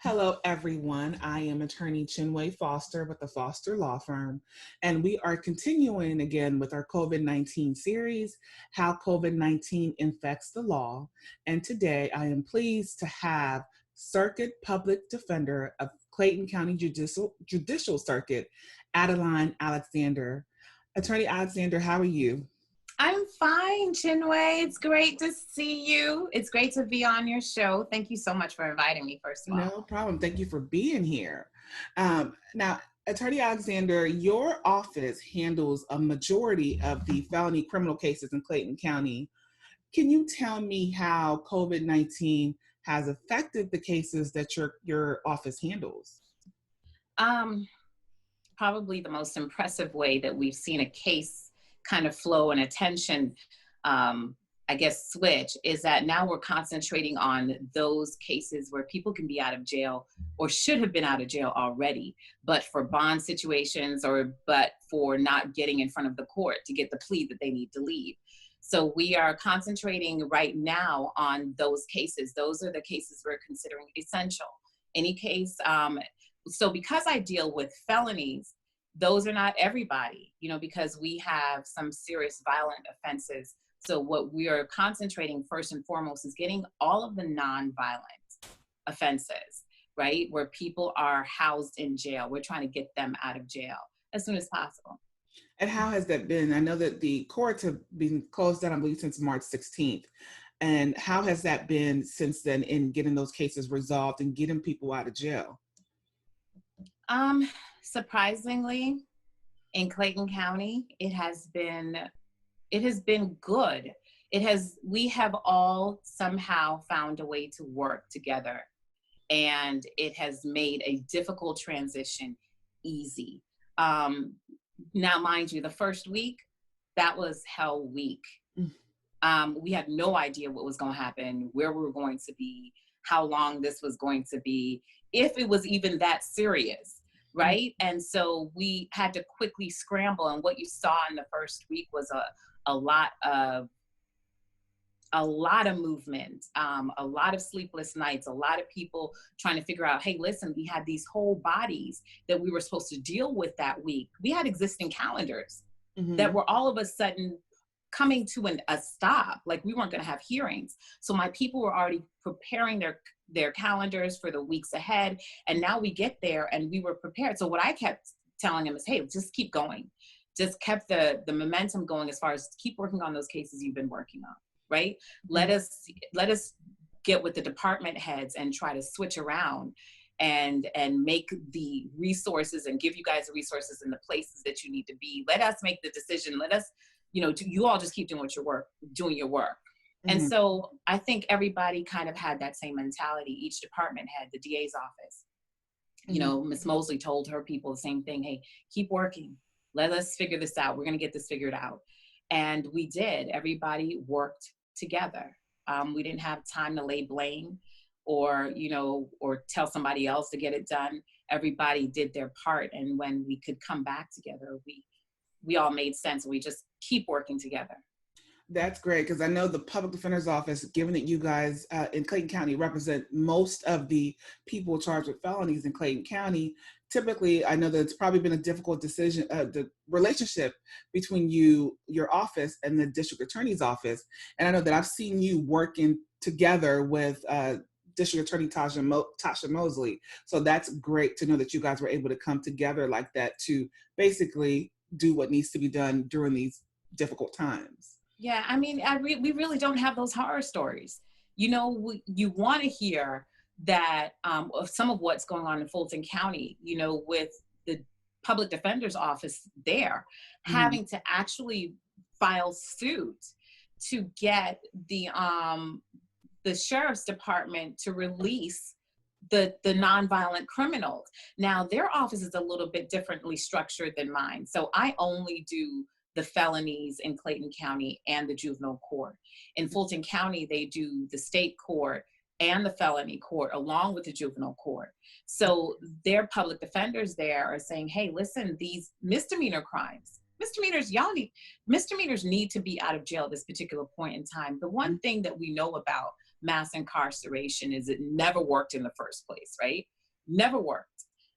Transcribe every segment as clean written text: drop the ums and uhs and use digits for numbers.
Hello, everyone. I am attorney Chinwe Foster with the Foster Law Firm, and we are continuing again with our COVID-19 series, How COVID-19 Infects the Law. And today I am pleased to have Circuit Public Defender of Clayton County Judicial Circuit, Adeline Alexander. Attorney Alexander, how are you? I'm fine, Chinwe. It's great to see you. It's great to be on your show. Thank you so much for inviting me, first of all. No problem. Thank you for being here. Now, Attorney Alexander, your office handles a majority of the felony criminal cases in Clayton County. Can you tell me how COVID-19 has affected the cases that your office handles? Probably the most impressive way that we've seen a case kind of flow and attention, switch, is that now we're concentrating on those cases where people can be out of jail or should have been out of jail already, but for bond situations but for not getting in front of the court to get the plea that they need to leave. So we are concentrating right now on those cases. Those are the cases we're considering essential. Any case, so because I deal with felonies, those are not everybody, because we have some serious violent offenses. So what we are concentrating first and foremost is getting all of the non-violent offenses, right? Where people are housed in jail. We're trying to get them out of jail as soon as possible. And how has that been? I know that the courts have been closed down, I believe, since March 16th. And how has that been since then in getting those cases resolved and getting people out of jail? Surprisingly, in Clayton County, it has been good. We have all somehow found a way to work together, and it has made a difficult transition easy. Now, mind you, the first week, that was hell week. We had no idea what was going to happen, where we were going to be, how long this was going to be, if it was even that serious. Right. And so we had to quickly scramble. And what you saw in the first week was a lot of movement, a lot of sleepless nights, a lot of people trying to figure out, hey, listen, we had these whole bodies that we were supposed to deal with that week. We had existing calendars that were all of a sudden coming to a stop. Like, we weren't going to have hearings. So my people were already preparing their calendars for the weeks ahead. And now we get there and we were prepared. So what I kept telling them is, hey, just keep going. Just kept the momentum going as far as keep working on those cases you've been working on, right? Let us get with the department heads and try to switch around and make the resources and give you guys the resources in the places that you need to be. Let us make the decision. Let us, you all just keep doing your work. And so I think everybody kind of had that same mentality. Each department had the DA's office. Ms. Mosley told her people the same thing. Hey, keep working. Let us figure this out. We're going to get this figured out. And we did. Everybody worked together. We didn't have time to lay blame or tell somebody else to get it done. Everybody did their part. And when we could come back together, we all made sense. We just keep working together. That's great, because I know the public defender's office, given that you guys in Clayton County represent most of the people charged with felonies in Clayton County, typically I know that it's probably been a difficult decision, the relationship between your office and the district attorney's office. And I know that I've seen you working together with District Attorney Tasha Mosley. So that's great to know that you guys were able to come together like that to basically do what needs to be done during these difficult times. Yeah, I mean, we really don't have those horror stories. You want to hear that of some of what's going on in Fulton County, with the public defender's office there having to actually file suit to get the sheriff's department to release the nonviolent criminals. Now, their office is a little bit differently structured than mine. So I only do the felonies in Clayton County and the juvenile court. In Fulton County, they do the state court and the felony court along with the juvenile court. So their public defenders there are saying, hey, listen, these misdemeanor crimes, misdemeanors need to be out of jail at this particular point in time. The one thing that we know about mass incarceration is it never worked in the first place, right? Never worked.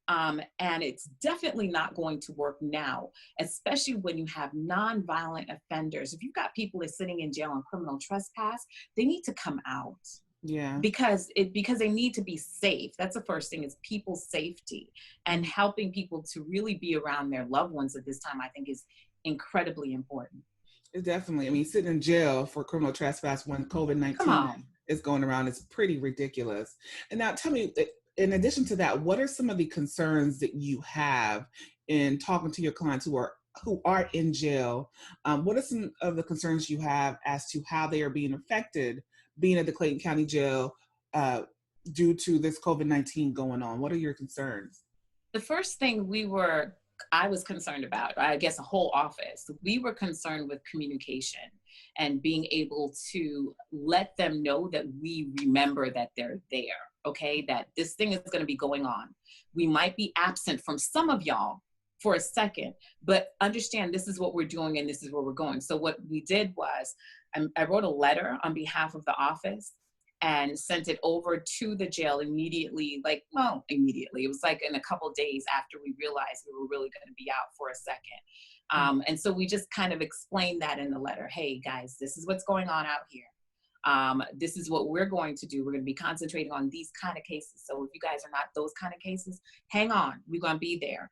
And it's definitely not going to work now, especially when you have nonviolent offenders. If you've got people that are sitting in jail on criminal trespass, they need to come out. Yeah. Because they need to be safe. That's the first thing, is people's safety, and helping people to really be around their loved ones at this time, I think, is incredibly important. It definitely. I mean, sitting in jail for criminal trespass when COVID-19 is going around is pretty ridiculous. And now tell me, in addition to that, what are some of the concerns that you have in talking to your clients who are in jail? What are some of the concerns you have as to how they are being affected being at the Clayton County Jail due to this COVID-19 going on? What are your concerns? The first thing I was concerned about, I guess a whole office, we were concerned with communication and being able to let them know that we remember that they're there, okay? That this thing is gonna be going on. We might be absent from some of y'all for a second, but understand this is what we're doing and this is where we're going. So what we did was, I wrote a letter on behalf of the office and sent it over to the jail immediately. Immediately. It was like in a couple of days after we realized we were really going to be out for a second. And so we just kind of explained that in the letter. Hey guys, this is what's going on out here. This is what we're going to do. We're going to be concentrating on these kind of cases. So if you guys are not those kind of cases, hang on, we're going to be there.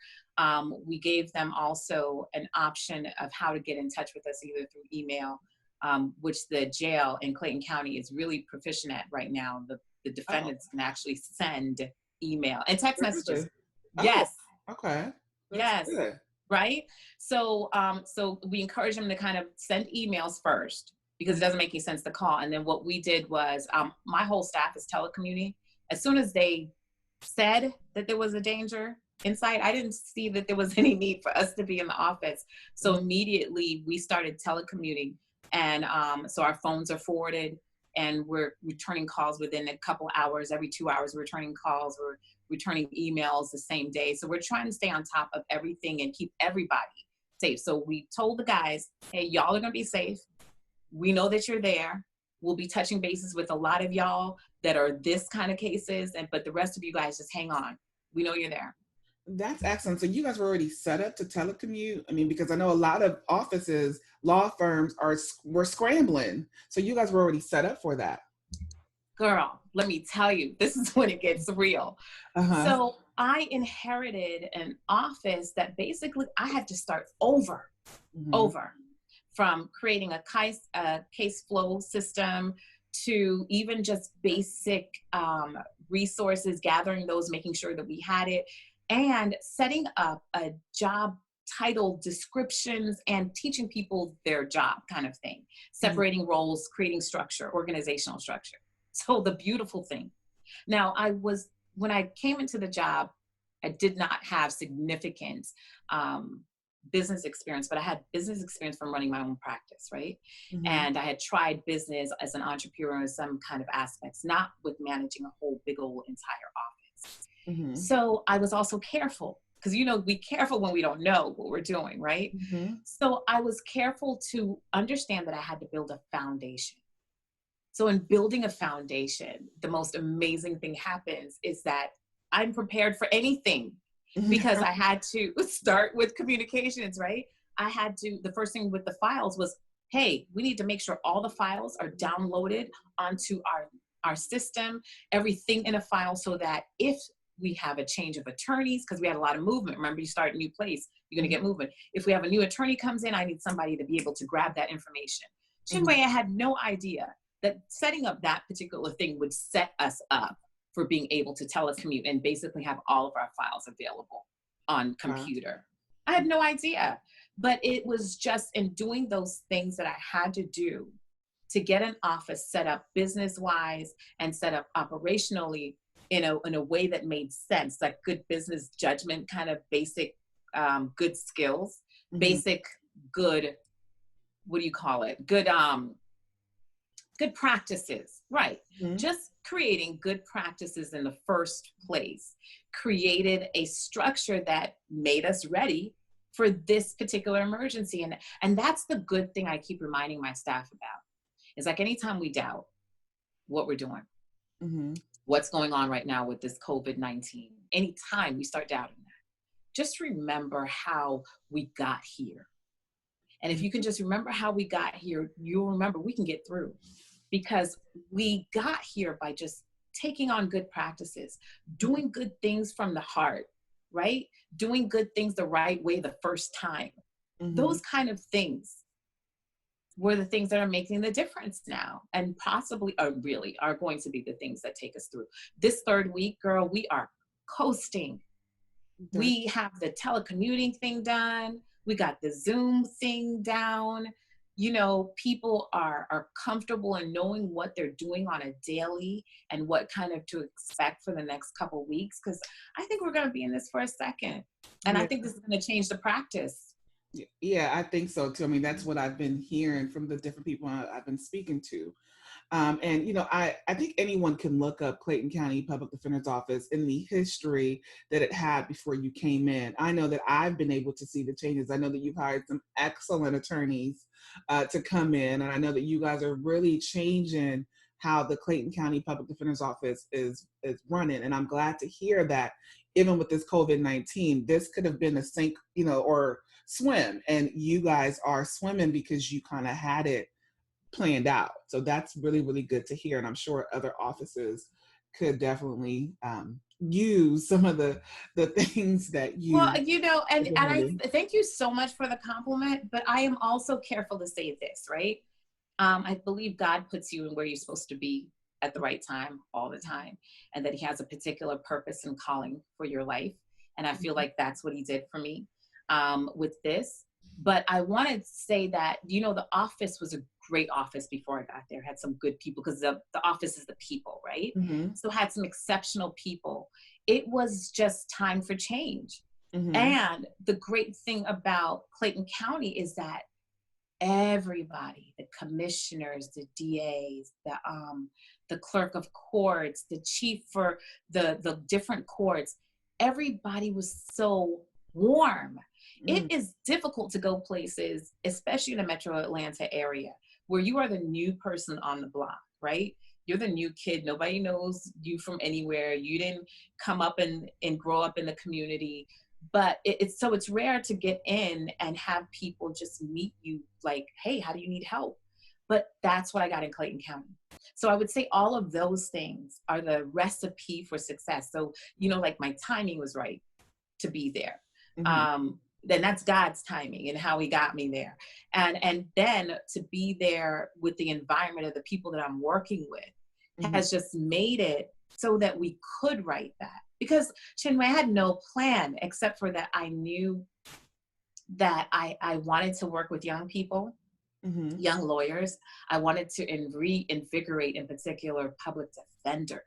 We gave them also an option of how to get in touch with us, either through email, which the jail in Clayton County is really proficient at right now. The defendants can actually send email and text messages. Yes. Okay. Yes. Good. Right. So, so we encourage them to kind of send emails first, because it doesn't make any sense to call. And then what we did was, my whole staff is telecommuting. As soon as they said that there was a danger inside, I didn't see that there was any need for us to be in the office. So immediately we started telecommuting. And so our phones are forwarded, and we're returning calls within a couple hours. Every 2 hours, we're returning calls. We're returning emails the same day. So we're trying to stay on top of everything and keep everybody safe. So we told the guys, hey, y'all are going to be safe. We know that you're there. We'll be touching bases with a lot of y'all that are this kind of cases, but the rest of you guys just hang on. We know you're there. That's excellent. So you guys were already set up to telecommute? I mean, because I know a lot of offices, law firms were scrambling. So you guys were already set up for that. Girl, let me tell you, this is when it gets real. So I inherited an office that basically I had to start over from creating a case flow system to even just basic resources, gathering those, making sure that we had it, and setting up a job title descriptions and teaching people their job kind of thing, separating roles, creating structure, organizational structure. So the beautiful thing. Now, when I came into the job, I did not have significant business experience, but I had business experience from running my own practice, right? And I had tried business as an entrepreneur in some kind of aspects, not with managing a whole big old entire office. So I was also careful, because we careful when we don't know what we're doing, right? So I was careful to understand that I had to build a foundation. So in building a foundation, the most amazing thing happens is that I'm prepared for anything, because I had to start with communications, right? The first thing with the files was, hey, we need to make sure all the files are downloaded onto our system, everything in a file, so that if we have a change of attorneys, because we had a lot of movement. Remember, you start a new place, you're going to get movement. If we have a new attorney comes in, I need somebody to be able to grab that information. Chinwe, I had no idea that setting up that particular thing would set us up for being able to telecommute and basically have all of our files available on computer. I had no idea, but it was just in doing those things that I had to do to get an office set up business-wise and set up operationally in a way that made sense, like good business judgment, kind of basic good skills, basic good, what do you call it? Good practices, right? Just creating good practices in the first place created a structure that made us ready for this particular emergency. And that's the good thing I keep reminding my staff about. Is like, anytime we doubt, what we're doing, Mm-hmm. what's going on right now with this COVID-19. Anytime we start doubting that, just remember how we got here. And if you can just remember how we got here, you'll remember we can get through, because we got here by just taking on good practices, doing good things from the heart, right? Doing good things the right way the first time. Mm-hmm. Those kind of things were the things that are making the difference now, and possibly are going to be the things that take us through. This third week, girl, we are coasting. We have the telecommuting thing done. We got the Zoom thing down. You know, people are comfortable in knowing what they're doing on a daily and what kind of to expect for the next couple of weeks. Because I think we're going to be in this for a second. And I think this is going to change the practice. Yeah, I think so too. I mean, that's what I've been hearing from the different people I've been speaking to. And, you know, I think anyone can look up Clayton County Public Defender's Office in the history that it had before you came in. I know that I've been able to see the changes. I know that you've hired some excellent attorneys to come in, and I know that you guys are really changing how the Clayton County Public Defender's Office is running. And I'm glad to hear that even with this COVID-19, this could have been a sink, you know, or swim, and you guys are swimming because you kind of had it planned out. So that's really, really good to hear. And I'm sure other offices could definitely use some of the things that you. Well, you know, and I thank you so much for the compliment, but I am also careful to say this, right? I believe God puts you in where you're supposed to be at the right time, all the time, and that he has a particular purpose and calling for your life. And I feel like that's what he did for me with this. But I want to say that, you know, the office was a great office before I got there. Had some good people, because the office is the people, right? Mm-hmm. So had some exceptional people. It was just time for change. Mm-hmm. And the great thing about Clayton County is that everybody, the commissioners, the DAs, the clerk of courts, the chief for the different courts, everybody was so warm. It is difficult to go places, especially in the metro Atlanta area, where you are the new person on the block, right? You're the new kid. Nobody knows you from anywhere. You didn't come up and grow up in the community. But it's rare to get in and have people just meet you like, hey, how do you need help? But that's what I got in Clayton County. So I would say all of those things are the recipe for success. So, you know, like my timing was right to be there. Mm-hmm. Then that's God's timing and how he got me there. And then to be there with the environment of the people that I'm working with mm-hmm. has just made it so that we could write that. Because Chinwe, I had no plan except for that I knew that I wanted to work with young people, mm-hmm. young lawyers. I wanted to reinvigorate, in particular, public defenders.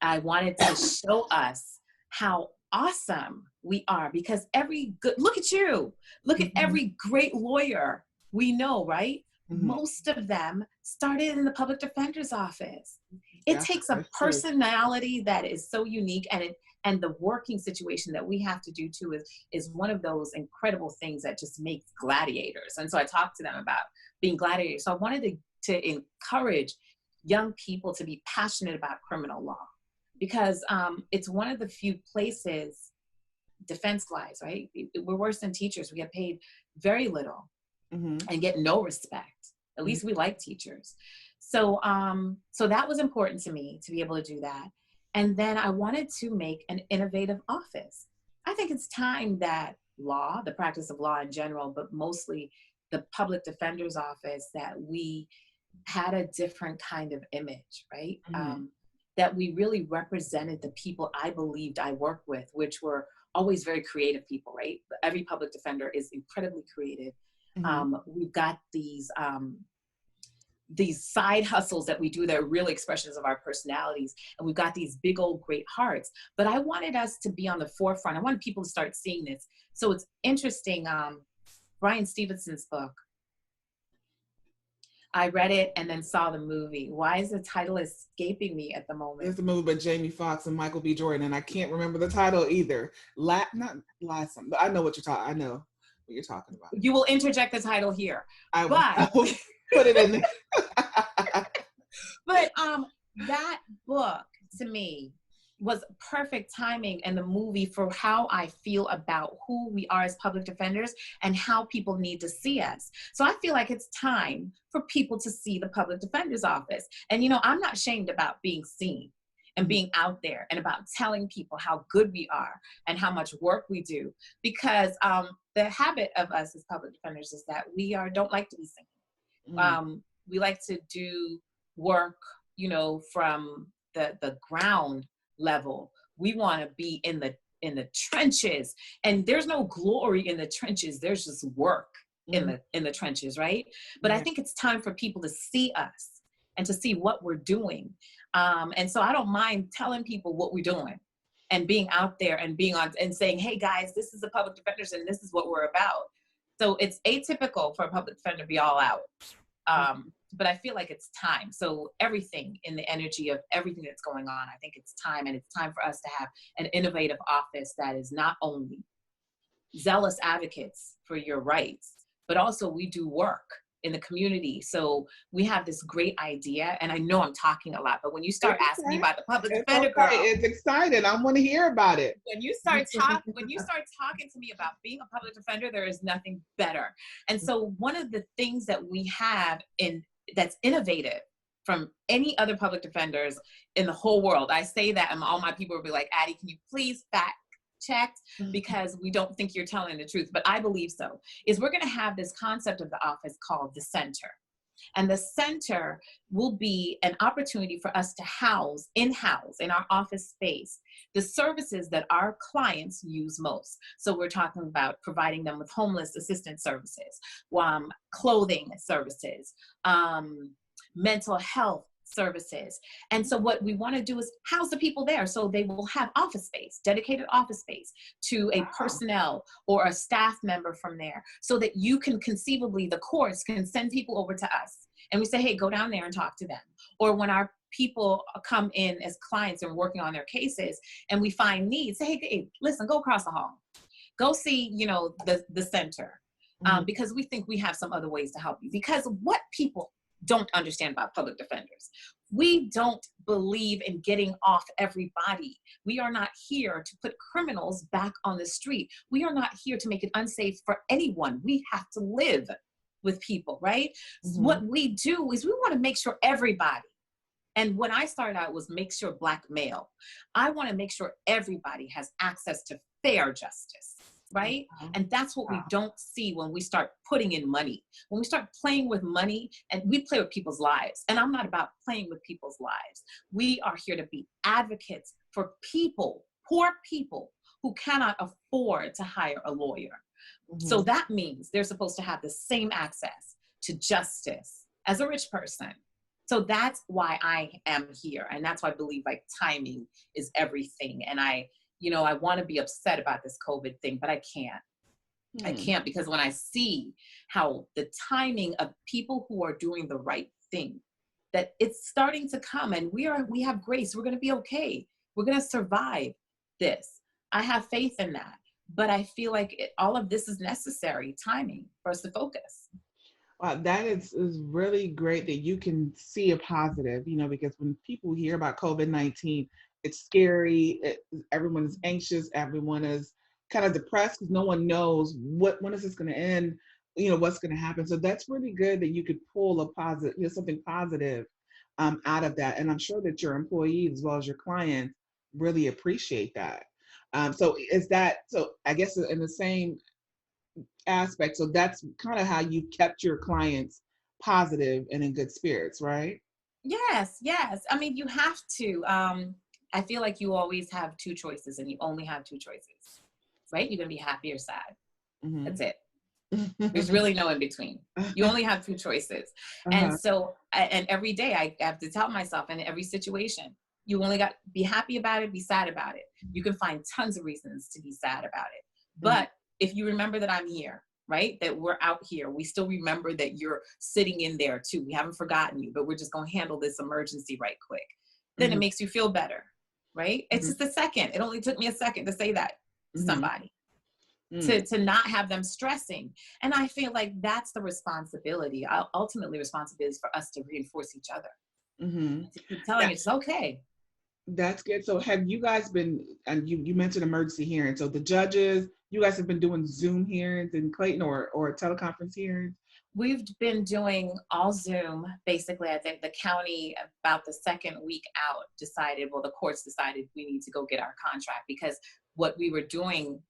I wanted to show us how awesome we are, because look at you, look at every great lawyer we know, right? Mm-hmm. Most of them started in the public defender's office. It takes a personality that is so unique, and the working situation that we have to do too is one of those incredible things that just makes gladiators. And so I talked to them about being gladiators. So I wanted to encourage young people to be passionate about criminal law, because it's one of the few places, defense-wise, right? We're worse than teachers. We get paid very little mm-hmm. and get no respect. At least we like teachers. So that was important to me to be able to do that. And then I wanted to make an innovative office. I think it's time that law, the practice of law in general, but mostly the public defender's office, that we had a different kind of image, right? Mm-hmm. That we really represented the people I believed I worked with, which were always very creative people, right? Every public defender is incredibly creative. Mm-hmm. We've got these side hustles that we do that are really expressions of our personalities. And we've got these big old great hearts. But I wanted us to be on the forefront. I wanted people to start seeing this. So it's interesting, Brian Stevenson's book, I read it and then saw the movie. Why is the title escaping me at the moment? It's a movie by Jamie Foxx and Michael B. Jordan, and I can't remember the title either. Not something, but I know what you're talking. I know what you're talking about. You will interject the title here. I will put it in there. But that book to me was perfect timing and the movie for how I feel about who we are as public defenders and how people need to see us. So I feel like it's time for people to see the public defender's office. And, you know, I'm not ashamed about being seen and being out there and about telling people how good we are and how much work we do, because the habit of us as public defenders is that we don't like to be seen. We like to do work, you know, from the ground level. We want to be in the trenches, and there's no glory in the trenches. There's just work in the trenches, right? But I think it's time for people to see us and to see what we're doing. And so I don't mind telling people what we're doing and being out there and being on and saying, hey guys, this is the public defenders and this is what we're about. So it's atypical for a public defender to be all out. But I feel like it's time. So everything in the energy of everything that's going on, I think it's time, and it's time for us to have an innovative office that is not only zealous advocates for your rights, but also we do work in the community. So we have this great idea, and I know I'm talking a lot, but when you start asking me about the public defender, girl, it's exciting. I want to hear about it. When you start talking to me about being a public defender, there is nothing better. And so one of the things that we have that's innovative from any other public defenders in the whole world, I say that, and all my people will be like, Addie, can you please fact check, because we don't think you're telling the truth, but I believe so, is we're going to have this concept of the office called the center. And the center will be an opportunity for us to house in-house in our office space the services that our clients use most. So we're talking about providing them with homeless assistance services, clothing services, mental health services. And so what we want to do is house the people there so they will have office space, dedicated office space to a personnel or a staff member from there, so that you can conceivably, the courts can send people over to us and we say, hey, go down there and talk to them. Or when our people come in as clients and working on their cases and we find needs, say, hey, listen, go across the hall, go see, you know, the center, because we think we have some other ways to help you. Because what people don't understand about public defenders, we don't believe in getting off everybody. We are not here to put criminals back on the street. We are not here to make it unsafe for anyone. We have to live with people, right? What we do is we want to make sure everybody, and when I started out was make sure Black male, I want to make sure everybody has access to fair justice. Right? And that's what we don't see when we start putting in money. When we start playing with money, and we play with people's lives. And I'm not about playing with people's lives. We are here to be advocates for people, poor people who cannot afford to hire a lawyer. So that means they're supposed to have the same access to justice as a rich person. So that's why I am here. And that's why I believe like timing is everything. And I want to be upset about this COVID thing, but I can't. I can't, because when I see how the timing of people who are doing the right thing, that it's starting to come, and we have grace. We're going to be okay. We're going to survive this. I have faith in that. But I feel like all of this is necessary timing for us to focus. That is really great that you can see a positive, because when people hear about COVID-19, it's scary. Everyone is anxious. Everyone is kind of depressed because no one knows when is this going to end, what's going to happen. So that's really good that you could pull a positive, something positive out of that. And I'm sure that your employees as well as your clients really appreciate that. So I guess in the same aspect, so that's kind of how you kept your clients positive and in good spirits, right? Yes. I mean, you have to. I feel like you always have two choices, and you only have two choices, right? You're going to be happy or sad. That's it. There's really no in between. You only have two choices. And so, and every day I have to tell myself, in every situation, you only got to be happy about it, be sad about it. You can find tons of reasons to be sad about it. But if you remember that I'm here, right? That we're out here. We still remember that you're sitting in there too. We haven't forgotten you, but we're just going to handle this emergency right quick. Then it makes you feel better, right? It's just a second. It only took me a second to say that to somebody, to not have them stressing. And I feel like that's the responsibility. Ultimately, responsibility is for us to reinforce each other. Mm-hmm. To keep telling you it's okay. That's good. So have you guys been, and you mentioned emergency hearings. So the judges, you guys have been doing Zoom hearings in Clayton or teleconference hearings? We've been doing all Zoom. Basically, I think the county about the second week out decided, well, the courts decided we need to go get our contract, because what we were doing,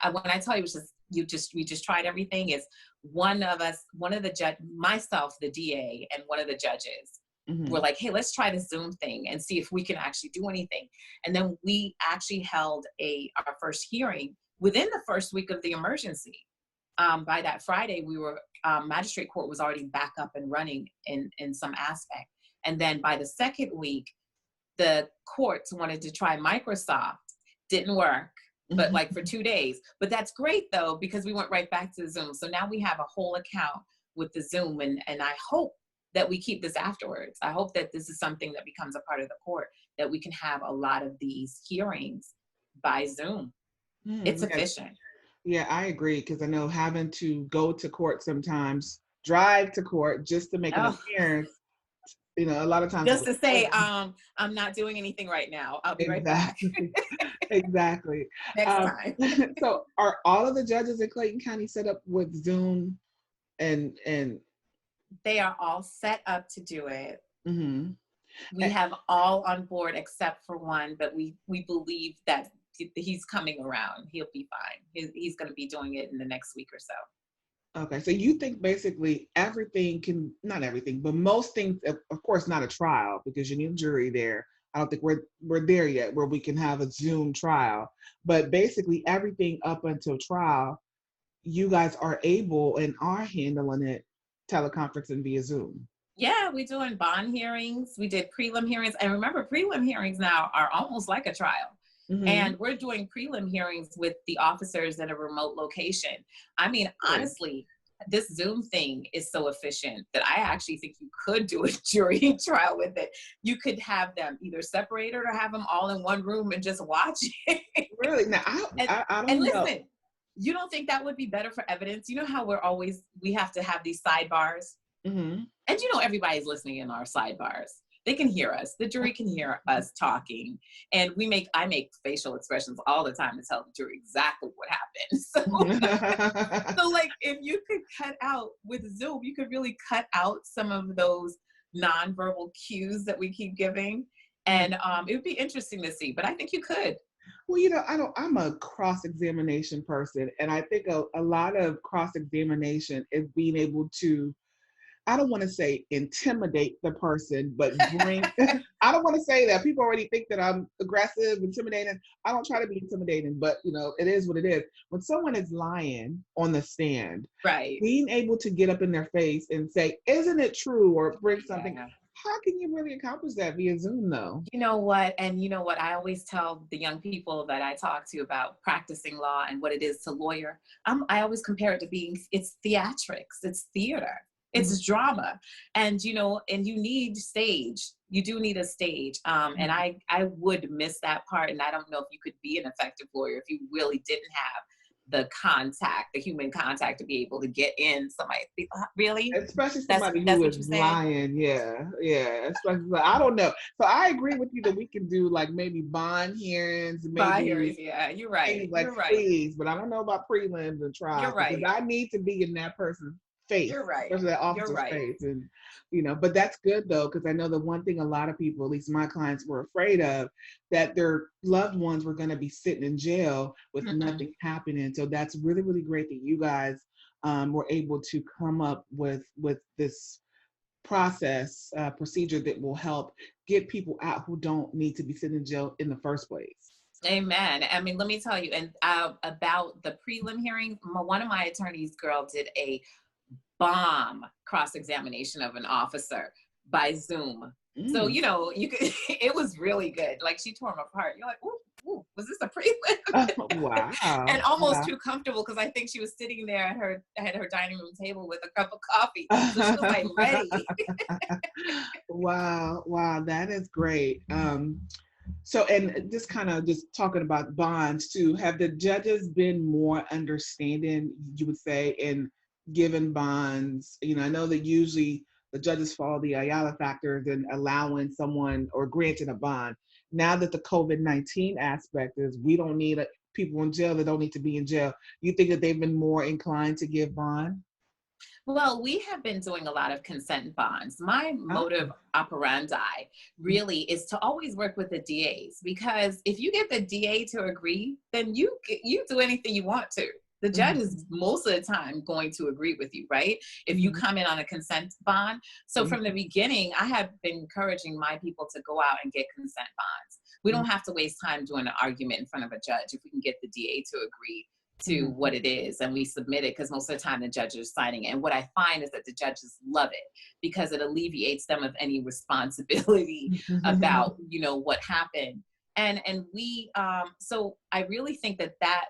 when I tell you, it was just, we just tried everything, is one of the judge, myself, the DA, and one of the judges were like, hey, let's try the Zoom thing and see if we can actually do anything. And then we actually held our first hearing within the first week of the emergency. By that Friday, we were magistrate court was already back up and running in some aspect. And then by the second week, the courts wanted to try Microsoft. Didn't work, but like for 2 days. But that's great though, because we went right back to Zoom. So now we have a whole account with the Zoom, and I hope that we keep this afterwards. I hope that this is something that becomes a part of the court, that we can have a lot of these hearings by Zoom. It's efficient. Yeah, I agree, because I know having to go to court sometimes, drive to court just to make an appearance, you know, a lot of times. Just to say, I'm not doing anything right now. I'll be right back. Exactly. Next time. So are all of the judges in Clayton County set up with Zoom and they are all set up to do it. Mm-hmm. We have all on board except for one, but we believe that he's coming around. He'll be fine. He's going to be doing it in the next week or so. Okay, so you think basically everything can, not everything, but most things, of course, not a trial because you need a jury there. I don't think we're there yet where we can have a Zoom trial, but basically everything up until trial, you guys are able and are handling it teleconferencing via Zoom. Yeah, we're doing bond hearings. We did prelim hearings. And remember, prelim hearings now are almost like a trial. Mm-hmm. And we're doing prelim hearings with the officers at a remote location. I mean, honestly, this Zoom thing is so efficient that I actually think you could do a jury trial with it. You could have them either separated or have them all in one room and just watch it. Really? Now, I don't know. Listen, you don't think that would be better for evidence? You know how we have to have these sidebars? Mm-hmm. And you know, everybody's listening in our sidebars. They can hear us. The jury can hear us talking. And I make facial expressions all the time to tell the jury exactly what happened. So like, if you could cut out with Zoom, you could really cut out some of those nonverbal cues that we keep giving. And it would be interesting to see, but I think you could. Well, you know, I'm a cross-examination person, and I think a lot of cross-examination is being able to, I don't want to say intimidate the person, but bring, I don't want to say that. People already think that I'm aggressive, intimidating. I don't try to be intimidating, but you know, it is what it is. When someone is lying on the stand, right, being able to get up in their face and say, isn't it true? Or bring something. Yeah. How can you really accomplish that via Zoom though? You know what? And you know what? I always tell the young people that I talk to about practicing law and what it is to lawyer. I always compare it to it's theatrics, it's theater. It's drama. And, you know, and you need stage. You do need a stage. And I would miss that part. And I don't know if you could be an effective lawyer if you really didn't have the human contact to be able to get in somebody. Really? Especially somebody who is lying. Yeah. Especially, I don't know. So I agree with you that we can do like maybe bond hearings. Yeah, you're right. Like you're right. Please, but I don't know about prelims and trials. You're right. Because I need to be in that person's face. You're right. Especially that officer's face. And, you know, but that's good though, because I know the one thing a lot of people, at least my clients, were afraid of, that their loved ones were going to be sitting in jail with nothing happening. So that's really, really great that you guys were able to come up with this procedure that will help get people out who don't need to be sitting in jail in the first place. Amen. I mean, let me tell you, and about the prelim hearing, one of my attorneys, girl, did a bomb cross-examination of an officer by Zoom. So, you know, you could, it was really good. Like, she tore him apart. You're like, ooh, was this a prelim? Wow. And almost too comfortable, because I think she was sitting there at her dining room table with a cup of coffee. So she was like ready. Wow, that is great. So, and just kind of just talking about bonds too, have the judges been more understanding, you would say, in giving bonds? You know, I know that usually the judges follow the Ayala factors in allowing someone or granting a bond. Now that the COVID-19 aspect is we don't need people in jail that don't need to be in jail, you think that they've been more inclined to give bond? Well, we have been doing a lot of consent bonds. My Oh. motive operandi really is to always work with the DAs, because if you get the DA to agree, then you do anything you want to. The judge Mhm. is most of the time going to agree with you, right? If you Mhm. come in on a consent bond. So from the Mhm. beginning, I have been encouraging my people to go out and get consent bonds. We don't have to waste time doing an argument in front of a judge if we can get the DA to agree to Mhm. what it is and we submit it, because most of the time the judges are signing it. And what I find is that the judges love it because it alleviates them of any responsibility Mhm. about what happened. And we so I really think that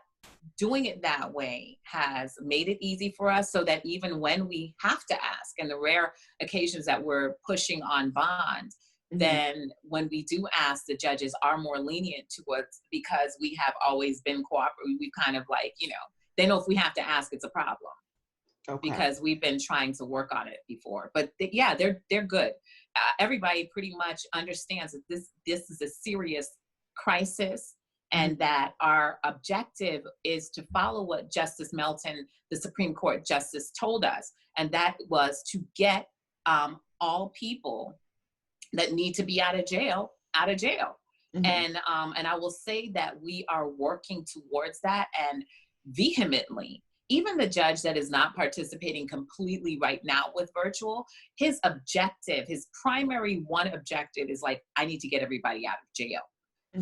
doing it that way has made it easy for us, so that even when we have to ask, and the rare occasions that we're pushing on bond, Mhm. then when we do ask, the judges are more lenient to us because we have always been cooperative. We kind of like, they know if we have to ask, it's a problem Okay. because we've been trying to work on it before. But yeah, they're good. Everybody pretty much understands that this is a serious crisis, Mhm. and that our objective is to follow what Justice Melton, the Supreme Court justice, told us, and that was to get all people that need to be out of jail. Mhm. And I will say that we are working towards that, and vehemently. Even the judge that is not participating completely right now with virtual, his objective, his primary one objective is like, I need to get everybody out of jail.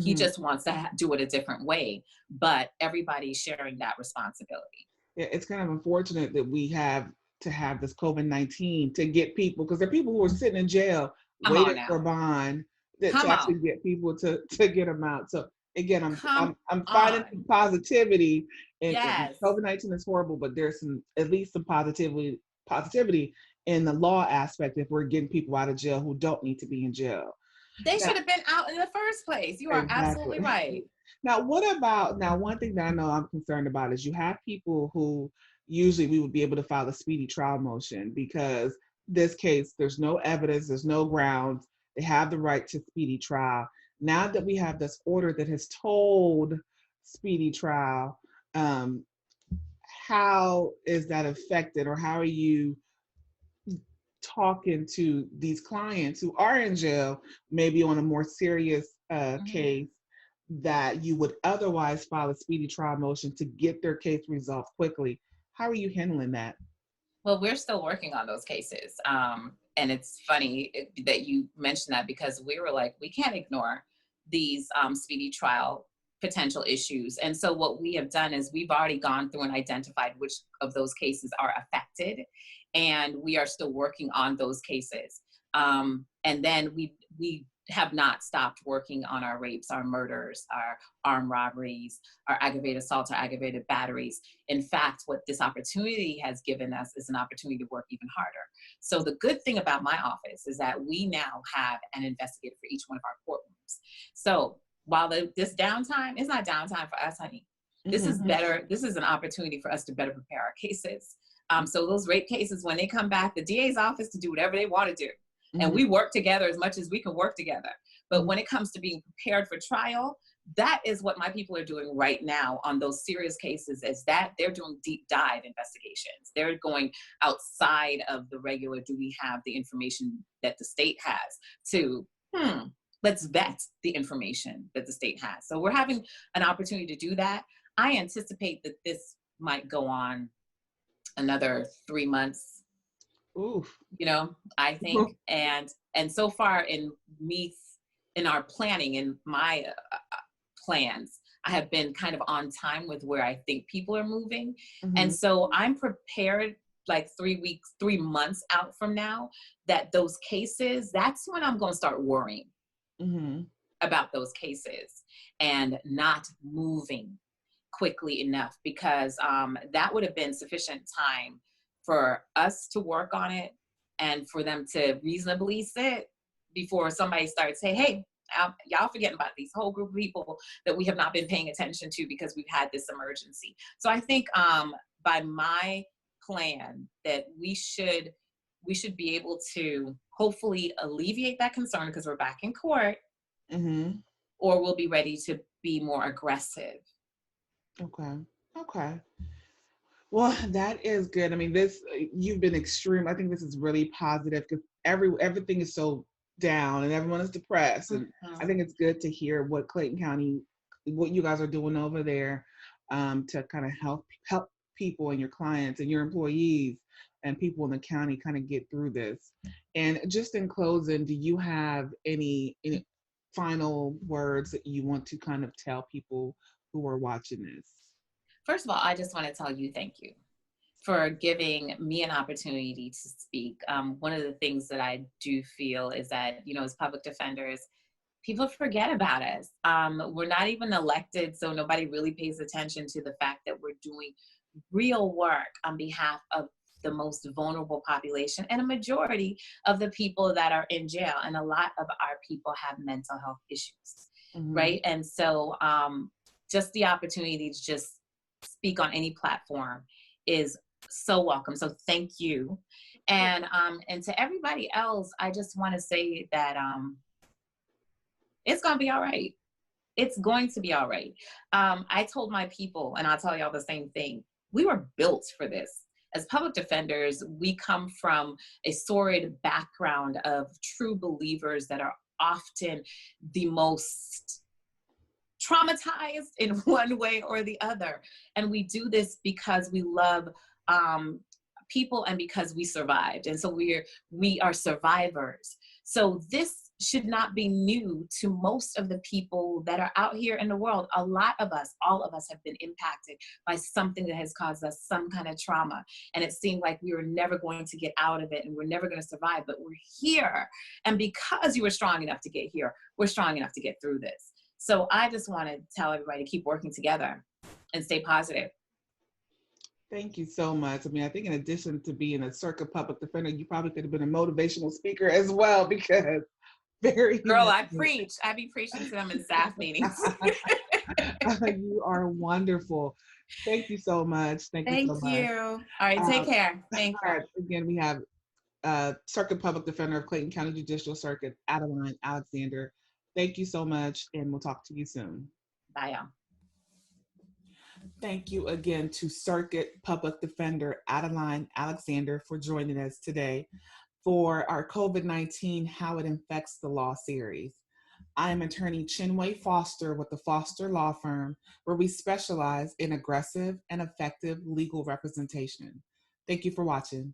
He Mhm. just wants to do it a different way, but everybody's sharing that responsibility. Yeah, it's kind of unfortunate that we have to have this COVID-19 to get people, because there are people who are sitting in jail Come on waiting for now. bond that to Come actually on. get people to get them out. So again, Come I'm finding on. some positivity, and Yes. COVID-19 is horrible, but there's some, at least some positivity in the law aspect if we're getting people out of jail who don't need to be in jail. They Now, should have been out in the first place. You are absolutely exactly. right. Now, what about now? One thing that I know I'm concerned about is you have people who usually we would be able to file a speedy trial motion because this case, there's no evidence, there's no grounds. They have the right to speedy trial. Now that we have this order that has told speedy trial, um, how is that affected, or how are you talking to these clients who are in jail, maybe on a more serious Mhm. case, that you would otherwise file a speedy trial motion to get their case resolved quickly? How are you handling that? Well, we're still working on those cases. And it's funny that you mentioned that, because we were like, we can't ignore these speedy trial potential issues. And so what we have done is we've already gone through and identified which of those cases are affected. And we are still working on those cases. And then we have not stopped working on our rapes, our murders, our armed robberies, our aggravated assault, our aggravated batteries. In fact, what this opportunity has given us is an opportunity to work even harder. So the good thing about my office is that we now have an investigator for each one of our courtrooms. So while this downtime is not downtime for us, honey, this is Mhm. better. This is an opportunity for us to better prepare our cases. So those rape cases, when they come back, the DA's office can do whatever they want to do. And Mhm. we work together as much as we can work together. But Mhm. when it comes to being prepared for trial, that is what my people are doing right now on those serious cases, is that they're doing deep dive investigations. They're going outside of the regular, do we have the information that the state has, to let's vet the information that the state has. So we're having an opportunity to do that. I anticipate that this might go on another 3 months, Oof. I think. And so far in our planning, in my plans, I have been kind of on time with where I think people are moving. And Mhm. so I'm prepared, like 3 weeks, 3 months out from now, that those cases, that's when I'm going to start worrying Mhm. about those cases and not moving quickly enough, because that would have been sufficient time for us to work on it and for them to reasonably sit before somebody starts saying, hey, y'all forgetting about these whole group of people that we have not been paying attention to because we've had this emergency. So I think by my plan that we should be able to hopefully alleviate that concern because we're back in court, or we'll be ready to be more aggressive. Okay. Okay. Well, that is good. I mean, you've been extreme. I think this is really positive because everything is so down and everyone is depressed. And I think it's good to hear what Clayton County, what you guys are doing over there, to kind of help people and your clients and your employees and people in the county kind of get through this. And just in closing, do you have any final words that you want to kind of tell people who are watching this? First of all, I just want to tell you thank you for giving me an opportunity to speak. One of the things that I do feel is that, as public defenders, people forget about us. We're not even elected, so nobody really pays attention to the fact that we're doing real work on behalf of the most vulnerable population and a majority of the people that are in jail. And a lot of our people have mental health issues, right? And so just the opportunity to just speak on any platform is so welcome. So thank you. And to everybody else, I just want to say that it's going to be all right. It's going to be all right. I told my people, and I'll tell y'all the same thing, we were built for this. As public defenders, we come from a sordid background of true believers that are often the most traumatized in one way or the other. And we do this because we love people and because we survived. And so we are survivors. So this should not be new to most of the people that are out here in the world. A lot of us, all of us have been impacted by something that has caused us some kind of trauma. And it seemed like we were never going to get out of it and we're never going to survive, but we're here. And because you were strong enough to get here, we're strong enough to get through this. So I just want to tell everybody to keep working together and stay positive. Thank you so much. I mean, I think in addition to being a circuit public defender, you probably could have been a motivational speaker as well, because Girl, I preach. I be preaching to them in staff meetings. You are wonderful. Thank you so much. Thank you so much. All right, take care. Thank you. All right. Again, we have Circuit Public Defender of Clayton County Judicial Circuit, Adeline Alexander. Thank you so much, and we'll talk to you soon. Bye, y'all. Thank you again to Circuit Public Defender Adeline Alexander for joining us today for our COVID-19 How It Infects the Law series. I am attorney Chinwe Foster with the Foster Law Firm, where we specialize in aggressive and effective legal representation. Thank you for watching.